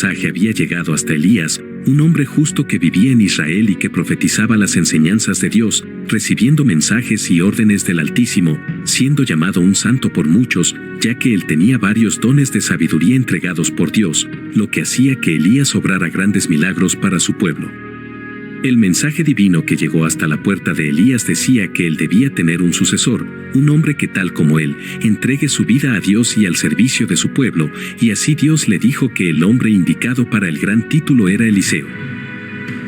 mensaje había llegado hasta Elías, un hombre justo que vivía en Israel y que profetizaba las enseñanzas de Dios, recibiendo mensajes y órdenes del Altísimo, siendo llamado un santo por muchos, ya que él tenía varios dones de sabiduría entregados por Dios, lo que hacía que Elías obrara grandes milagros para su pueblo. El mensaje divino que llegó hasta la puerta de Elías decía que él debía tener un sucesor, un hombre que tal como él, entregue su vida a Dios y al servicio de su pueblo, y así Dios le dijo que el hombre indicado para el gran título era Eliseo.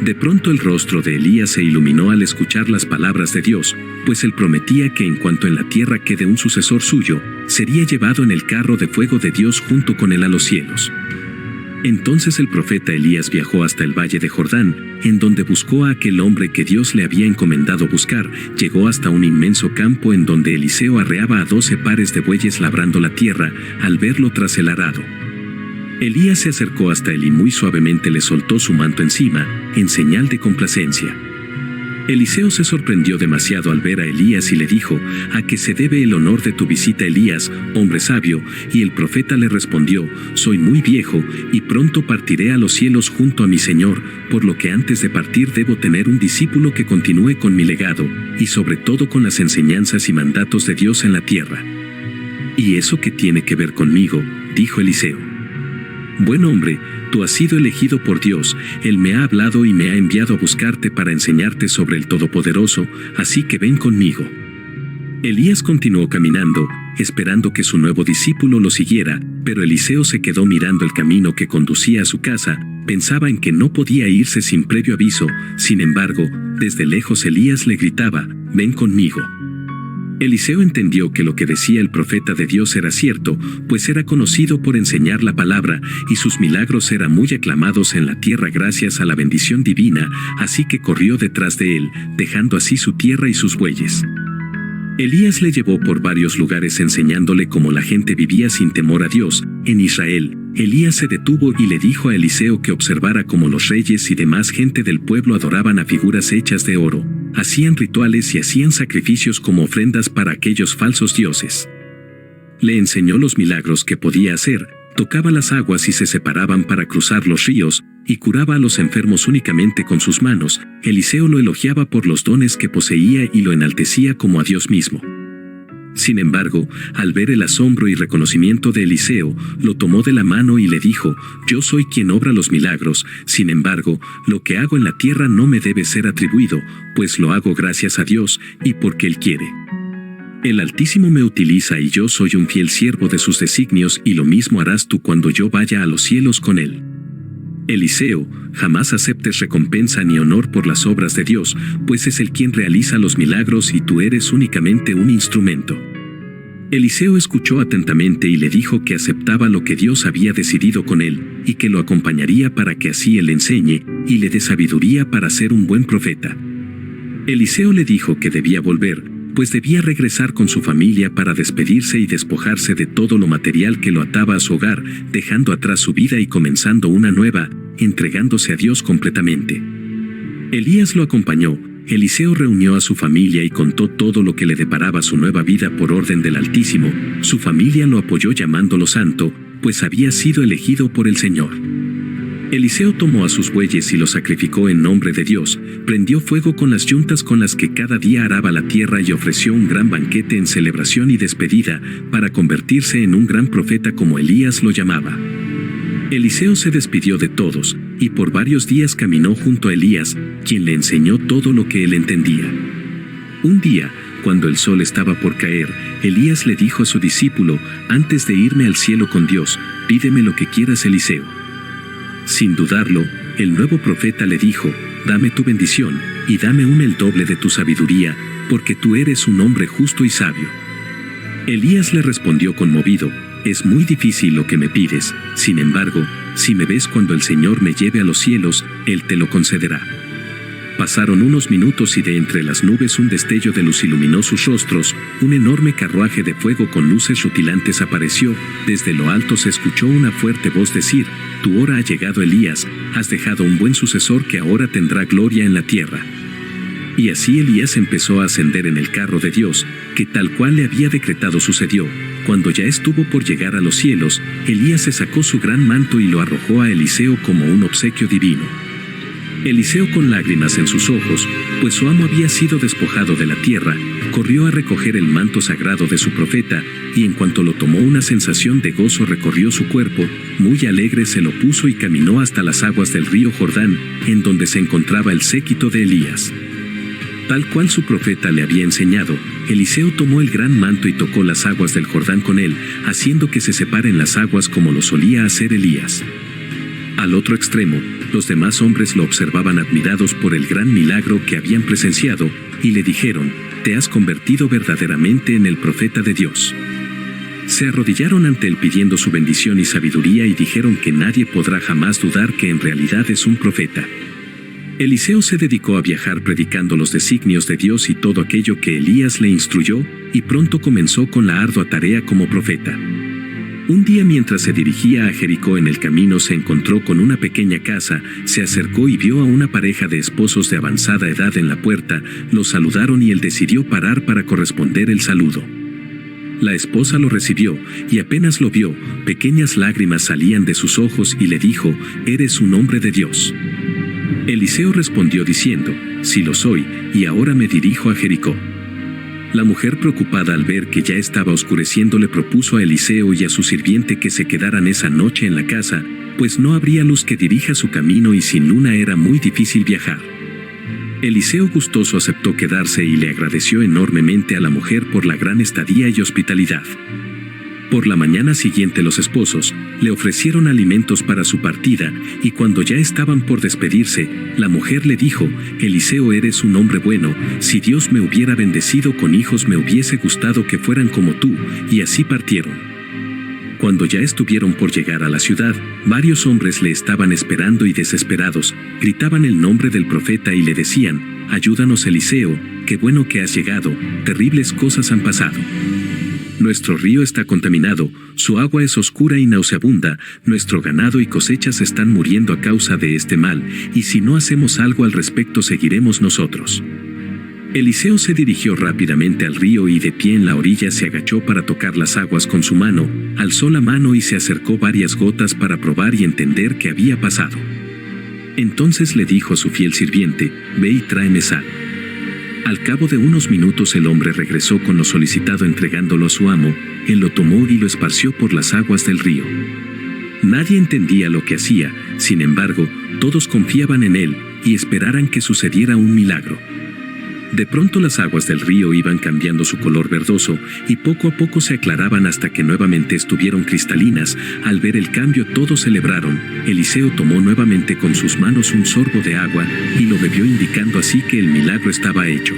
De pronto el rostro de Elías se iluminó al escuchar las palabras de Dios, pues él prometía que en cuanto en la tierra quede un sucesor suyo, sería llevado en el carro de fuego de Dios junto con él a los cielos. Entonces el profeta Elías viajó hasta el valle de Jordán, en donde buscó a aquel hombre que Dios le había encomendado buscar. Llegó hasta un inmenso campo en donde Eliseo arreaba a 12 pares de bueyes labrando la tierra, al verlo tras el arado. Elías se acercó hasta él y muy suavemente le soltó su manto encima, en señal de complacencia. Eliseo se sorprendió demasiado al ver a Elías y le dijo: ¿A qué se debe el honor de tu visita, Elías, hombre sabio? Y el profeta le respondió: soy muy viejo, y pronto partiré a los cielos junto a mi Señor, por lo que antes de partir debo tener un discípulo que continúe con mi legado, y sobre todo con las enseñanzas y mandatos de Dios en la tierra. ¿Y eso qué tiene que ver conmigo?, dijo Eliseo. Buen hombre, tú has sido elegido por Dios, Él me ha hablado y me ha enviado a buscarte para enseñarte sobre el Todopoderoso, así que ven conmigo. Elías continuó caminando, esperando que su nuevo discípulo lo siguiera, pero Eliseo se quedó mirando el camino que conducía a su casa. Pensaba en que no podía irse sin previo aviso. Sin embargo, desde lejos Elías le gritaba: ven conmigo. Eliseo entendió que lo que decía el profeta de Dios era cierto, pues era conocido por enseñar la palabra, y sus milagros eran muy aclamados en la tierra gracias a la bendición divina, así que corrió detrás de él, dejando así su tierra y sus bueyes. Elías le llevó por varios lugares enseñándole cómo la gente vivía sin temor a Dios. En Israel, Elías se detuvo y le dijo a Eliseo que observara cómo los reyes y demás gente del pueblo adoraban a figuras hechas de oro, hacían rituales y hacían sacrificios como ofrendas para aquellos falsos dioses. Le enseñó los milagros que podía hacer: tocaba las aguas y se separaban para cruzar los ríos, y curaba a los enfermos únicamente con sus manos. Eliseo lo elogiaba por los dones que poseía y lo enaltecía como a Dios mismo. Sin embargo, al ver el asombro y reconocimiento de Eliseo, lo tomó de la mano y le dijo: yo soy quien obra los milagros, sin embargo, lo que hago en la tierra no me debe ser atribuido, pues lo hago gracias a Dios, y porque Él quiere. El Altísimo me utiliza y yo soy un fiel siervo de sus designios, y lo mismo harás tú cuando yo vaya a los cielos con Él. Eliseo, jamás aceptes recompensa ni honor por las obras de Dios, pues es Él quien realiza los milagros y tú eres únicamente un instrumento. Eliseo escuchó atentamente y le dijo que aceptaba lo que Dios había decidido con él, y que lo acompañaría para que así él le enseñe, y le dé sabiduría para ser un buen profeta. Eliseo le dijo que debía volver, pues debía regresar con su familia para despedirse y despojarse de todo lo material que lo ataba a su hogar, dejando atrás su vida y comenzando una nueva, entregándose a Dios completamente. Elías lo acompañó. Eliseo reunió a su familia y contó todo lo que le deparaba su nueva vida por orden del Altísimo. Su familia lo apoyó llamándolo santo, pues había sido elegido por el Señor. Eliseo tomó a sus bueyes y los sacrificó en nombre de Dios, prendió fuego con las yuntas con las que cada día araba la tierra y ofreció un gran banquete en celebración y despedida, para convertirse en un gran profeta como Elías lo llamaba. Eliseo se despidió de todos, y por varios días caminó junto a Elías, quien le enseñó todo lo que él entendía. Un día, cuando el sol estaba por caer, Elías le dijo a su discípulo: antes de irme al cielo con Dios, pídeme lo que quieras, Eliseo. Sin dudarlo, el nuevo profeta le dijo: dame tu bendición, y dame el doble de tu sabiduría, porque tú eres un hombre justo y sabio. Elías le respondió conmovido: es muy difícil lo que me pides, sin embargo, si me ves cuando el Señor me lleve a los cielos, Él te lo concederá. Pasaron unos minutos y de entre las nubes un destello de luz iluminó sus rostros, un enorme carruaje de fuego con luces rutilantes apareció. Desde lo alto se escuchó una fuerte voz decir: tu hora ha llegado, Elías, has dejado un buen sucesor que ahora tendrá gloria en la tierra. Y así Elías empezó a ascender en el carro de Dios, que tal cual le había decretado sucedió. Cuando ya estuvo por llegar a los cielos, Elías se sacó su gran manto y lo arrojó a Eliseo como un obsequio divino. Eliseo, con lágrimas en sus ojos, pues su amo había sido despojado de la tierra, corrió a recoger el manto sagrado de su profeta, y en cuanto lo tomó una sensación de gozo recorrió su cuerpo, muy alegre se lo puso y caminó hasta las aguas del río Jordán, en donde se encontraba el séquito de Elías. Tal cual su profeta le había enseñado, Eliseo tomó el gran manto y tocó las aguas del Jordán con él, haciendo que se separen las aguas como lo solía hacer Elías. Al otro extremo, los demás hombres lo observaban admirados por el gran milagro que habían presenciado, y le dijeron: «Te has convertido verdaderamente en el profeta de Dios». Se arrodillaron ante él pidiendo su bendición y sabiduría y dijeron que nadie podrá jamás dudar que en realidad es un profeta. Eliseo se dedicó a viajar predicando los designios de Dios y todo aquello que Elías le instruyó, y pronto comenzó con la ardua tarea como profeta. Un día, mientras se dirigía a Jericó, en el camino se encontró con una pequeña casa, se acercó y vio a una pareja de esposos de avanzada edad en la puerta, los saludaron y él decidió parar para corresponder el saludo. La esposa lo recibió, y apenas lo vio, pequeñas lágrimas salían de sus ojos y le dijo: «¿Eres un hombre de Dios?». Eliseo respondió diciendo: «Sí lo soy, y ahora me dirijo a Jericó». La mujer, preocupada al ver que ya estaba oscureciendo, le propuso a Eliseo y a su sirviente que se quedaran esa noche en la casa, pues no habría luz que dirija su camino y sin luna era muy difícil viajar. Eliseo, gustoso, aceptó quedarse y le agradeció enormemente a la mujer por la gran estadía y hospitalidad. Por la mañana siguiente los esposos le ofrecieron alimentos para su partida, y cuando ya estaban por despedirse, la mujer le dijo: «Eliseo, eres un hombre bueno, si Dios me hubiera bendecido con hijos me hubiese gustado que fueran como tú», y así partieron. Cuando ya estuvieron por llegar a la ciudad, varios hombres le estaban esperando y desesperados, gritaban el nombre del profeta y le decían: «Ayúdanos, Eliseo, qué bueno que has llegado, terribles cosas han pasado. Nuestro río está contaminado, su agua es oscura y nauseabunda, nuestro ganado y cosechas están muriendo a causa de este mal, y si no hacemos algo al respecto seguiremos nosotros». Eliseo se dirigió rápidamente al río y de pie en la orilla se agachó para tocar las aguas con su mano, alzó la mano y se acercó varias gotas para probar y entender qué había pasado. Entonces le dijo a su fiel sirviente: «Ve y tráeme sal». Al cabo de unos minutos el hombre regresó con lo solicitado entregándolo a su amo, él lo tomó y lo esparció por las aguas del río. Nadie entendía lo que hacía, sin embargo, todos confiaban en él y esperaran que sucediera un milagro. De pronto las aguas del río iban cambiando su color verdoso y poco a poco se aclaraban hasta que nuevamente estuvieron cristalinas. Al ver el cambio todos celebraron. Eliseo tomó nuevamente con sus manos un sorbo de agua y lo bebió, indicando así que el milagro estaba hecho.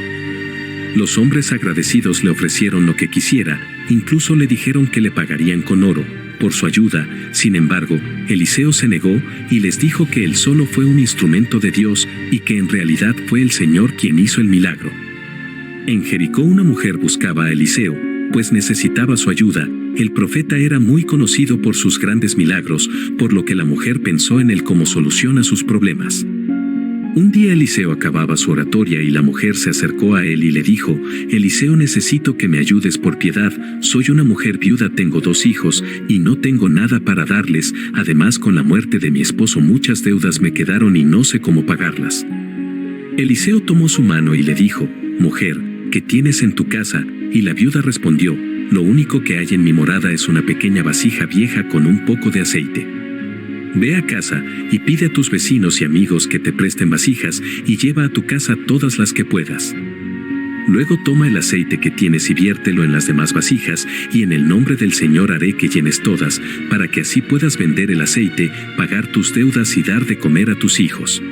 Los hombres agradecidos le ofrecieron lo que quisiera, incluso le dijeron que le pagarían con oro por su ayuda. Sin embargo, Eliseo se negó y les dijo que él solo fue un instrumento de Dios y que en realidad fue el Señor quien hizo el milagro. En Jericó una mujer buscaba a Eliseo, pues necesitaba su ayuda. El profeta era muy conocido por sus grandes milagros, por lo que la mujer pensó en él como solución a sus problemas. Un día Eliseo acababa su oratoria y la mujer se acercó a él y le dijo: «Eliseo, necesito que me ayudes por piedad, soy una mujer viuda, tengo 2 hijos y no tengo nada para darles, además con la muerte de mi esposo muchas deudas me quedaron y no sé cómo pagarlas». Eliseo tomó su mano y le dijo: «Mujer, ¿qué tienes en tu casa?». Y la viuda respondió: «Lo único que hay en mi morada es una pequeña vasija vieja con un poco de aceite. Ve a casa y pide a tus vecinos y amigos que te presten vasijas y lleva a tu casa todas las que puedas. Luego toma el aceite que tienes y viértelo en las demás vasijas, y en el nombre del Señor haré que llenes todas, para que así puedas vender el aceite, pagar tus deudas y dar de comer a tus hijos».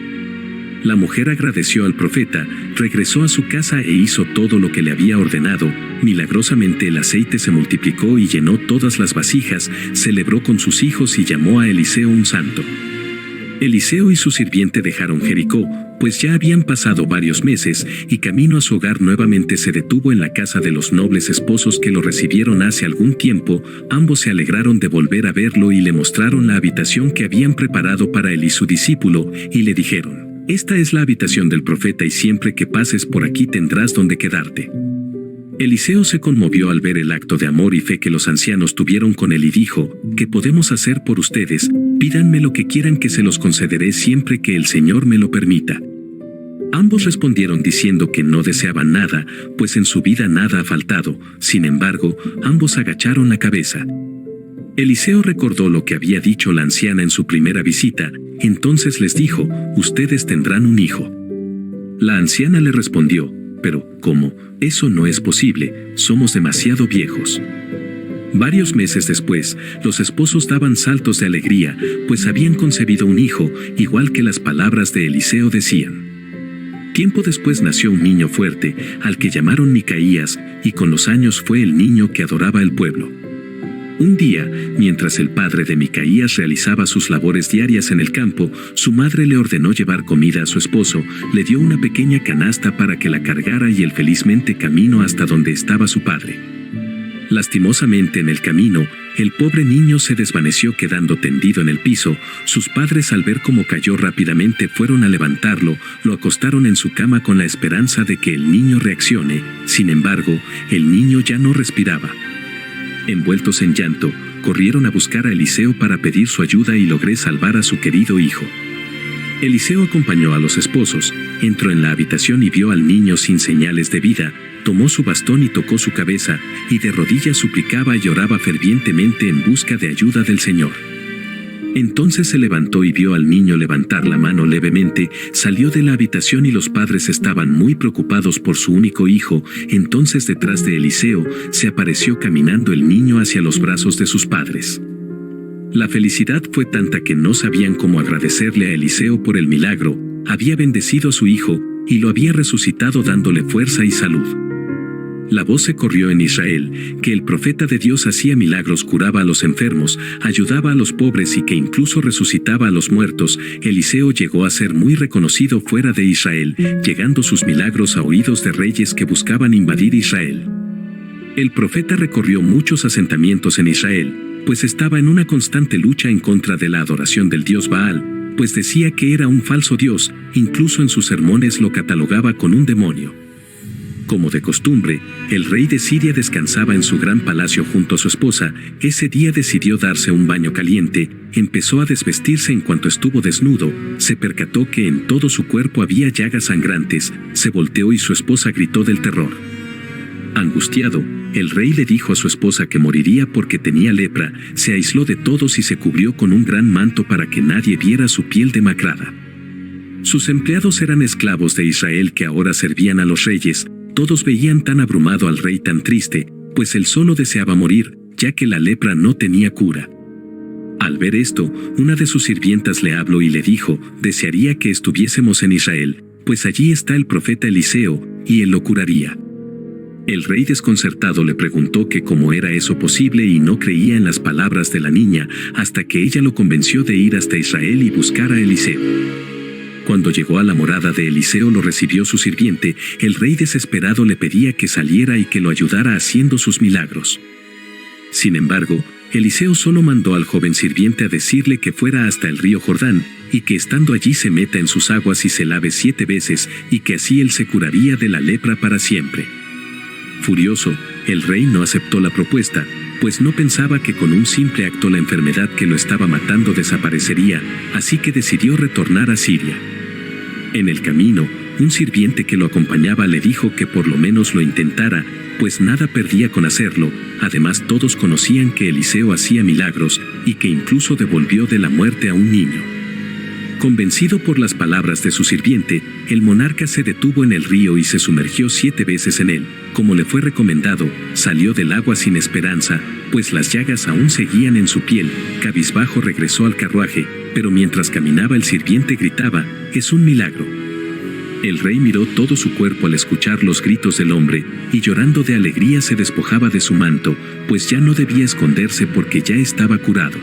La mujer agradeció al profeta, regresó a su casa e hizo todo lo que le había ordenado. Milagrosamente el aceite se multiplicó y llenó todas las vasijas, celebró con sus hijos y llamó a Eliseo un santo. Eliseo y su sirviente dejaron Jericó, pues ya habían pasado varios meses, y camino a su hogar nuevamente se detuvo en la casa de los nobles esposos que lo recibieron hace algún tiempo. Ambos se alegraron de volver a verlo y le mostraron la habitación que habían preparado para él y su discípulo, y le dijeron: Esta es la habitación del profeta y siempre que pases por aquí tendrás donde quedarte. Eliseo se conmovió al ver el acto de amor y fe que los ancianos tuvieron con él y dijo, ¿qué podemos hacer por ustedes? Pídanme lo que quieran que se los concederé siempre que el Señor me lo permita. Ambos respondieron diciendo que no deseaban nada, pues en su vida nada ha faltado. Sin embargo, ambos agacharon la cabeza. Eliseo recordó lo que había dicho la anciana en su primera visita, entonces les dijo, ustedes tendrán un hijo. La anciana le respondió, pero, ¿cómo? Eso no es posible, somos demasiado viejos. Varios meses después, los esposos daban saltos de alegría, pues habían concebido un hijo, igual que las palabras de Eliseo decían. Tiempo después nació un niño fuerte, al que llamaron Micaías, y con los años fue el niño que adoraba el pueblo. Un día, mientras el padre de Micaías realizaba sus labores diarias en el campo, su madre le ordenó llevar comida a su esposo, le dio una pequeña canasta para que la cargara y él felizmente caminó hasta donde estaba su padre. Lastimosamente en el camino, el pobre niño se desvaneció quedando tendido en el piso. Sus padres al ver cómo cayó rápidamente fueron a levantarlo, lo acostaron en su cama con la esperanza de que el niño reaccione. Sin embargo, el niño ya no respiraba. Envueltos en llanto, corrieron a buscar a Eliseo para pedir su ayuda y logré salvar a su querido hijo. Eliseo acompañó a los esposos, entró en la habitación y vio al niño sin señales de vida, tomó su bastón y tocó su cabeza, y de rodillas suplicaba y oraba fervientemente en busca de ayuda del Señor. Entonces se levantó y vio al niño levantar la mano levemente, salió de la habitación y los padres estaban muy preocupados por su único hijo. Entonces detrás de Eliseo se apareció caminando el niño hacia los brazos de sus padres. La felicidad fue tanta que no sabían cómo agradecerle a Eliseo por el milagro. Había bendecido a su hijo y lo había resucitado dándole fuerza y salud. La voz se corrió en Israel, que el profeta de Dios hacía milagros, curaba a los enfermos, ayudaba a los pobres y que incluso resucitaba a los muertos. Eliseo llegó a ser muy reconocido fuera de Israel, llegando sus milagros a oídos de reyes que buscaban invadir Israel. El profeta recorrió muchos asentamientos en Israel, pues estaba en una constante lucha en contra de la adoración del dios Baal, pues decía que era un falso dios, incluso en sus sermones lo catalogaba con un demonio. Como de costumbre, el rey de Siria descansaba en su gran palacio junto a su esposa. Ese día decidió darse un baño caliente, empezó a desvestirse. En cuanto estuvo desnudo, se percató que en todo su cuerpo había llagas sangrantes, se volteó y su esposa gritó del terror. Angustiado, el rey le dijo a su esposa que moriría porque tenía lepra, se aisló de todos y se cubrió con un gran manto para que nadie viera su piel demacrada. Sus empleados eran esclavos de Israel que ahora servían a los reyes. Todos veían tan abrumado al rey tan triste, pues él solo deseaba morir, ya que la lepra no tenía cura. Al ver esto, una de sus sirvientas le habló y le dijo, desearía que estuviésemos en Israel, pues allí está el profeta Eliseo, y él lo curaría. El rey desconcertado le preguntó que cómo era eso posible y no creía en las palabras de la niña, hasta que ella lo convenció de ir hasta Israel y buscar a Eliseo. Cuando llegó a la morada de Eliseo lo recibió su sirviente. El rey desesperado le pedía que saliera y que lo ayudara haciendo sus milagros. Sin embargo, Eliseo solo mandó al joven sirviente a decirle que fuera hasta el río Jordán, y que estando allí se meta en sus aguas y se lave 7 veces, y que así él se curaría de la lepra para siempre. Furioso, el rey no aceptó la propuesta, pues no pensaba que con un simple acto la enfermedad que lo estaba matando desaparecería, así que decidió retornar a Siria. En el camino, un sirviente que lo acompañaba le dijo que por lo menos lo intentara, pues nada perdía con hacerlo. Además todos conocían que Eliseo hacía milagros y que incluso devolvió de la muerte a un niño. Convencido por las palabras de su sirviente, el monarca se detuvo en el río y se sumergió 7 veces en él. Como le fue recomendado, salió del agua sin esperanza, pues las llagas aún seguían en su piel. Cabizbajo regresó al carruaje, pero mientras caminaba el sirviente gritaba, «Es un milagro». El rey miró todo su cuerpo al escuchar los gritos del hombre, y llorando de alegría se despojaba de su manto, pues ya no debía esconderse porque ya estaba curado.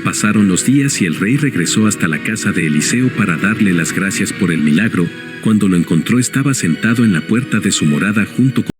Pasaron los días y el rey regresó hasta la casa de Eliseo para darle las gracias por el milagro. Cuando lo encontró estaba sentado en la puerta de su morada junto con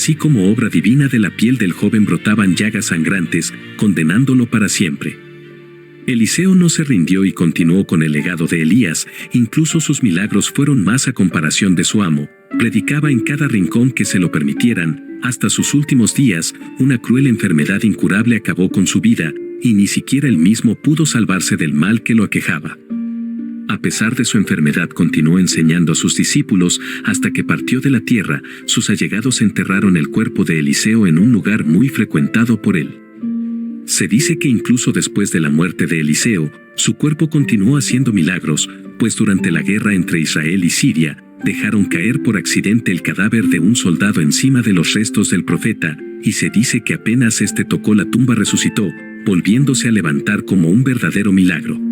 Así como obra divina de la piel del joven brotaban llagas sangrantes, condenándolo para siempre. Eliseo no se rindió y continuó con el legado de Elías, incluso sus milagros fueron más a comparación de su amo. Predicaba en cada rincón que se lo permitieran, hasta sus últimos días, una cruel enfermedad incurable acabó con su vida, y ni siquiera él mismo pudo salvarse del mal que lo aquejaba. A pesar de su enfermedad continuó enseñando a sus discípulos hasta que partió de la tierra. Sus allegados enterraron el cuerpo de Eliseo en un lugar muy frecuentado por él. Se dice que incluso después de la muerte de Eliseo, su cuerpo continuó haciendo milagros, pues durante la guerra entre Israel y Siria, dejaron caer por accidente el cadáver de un soldado encima de los restos del profeta, y se dice que apenas este tocó la tumba resucitó, volviéndose a levantar como un verdadero milagro.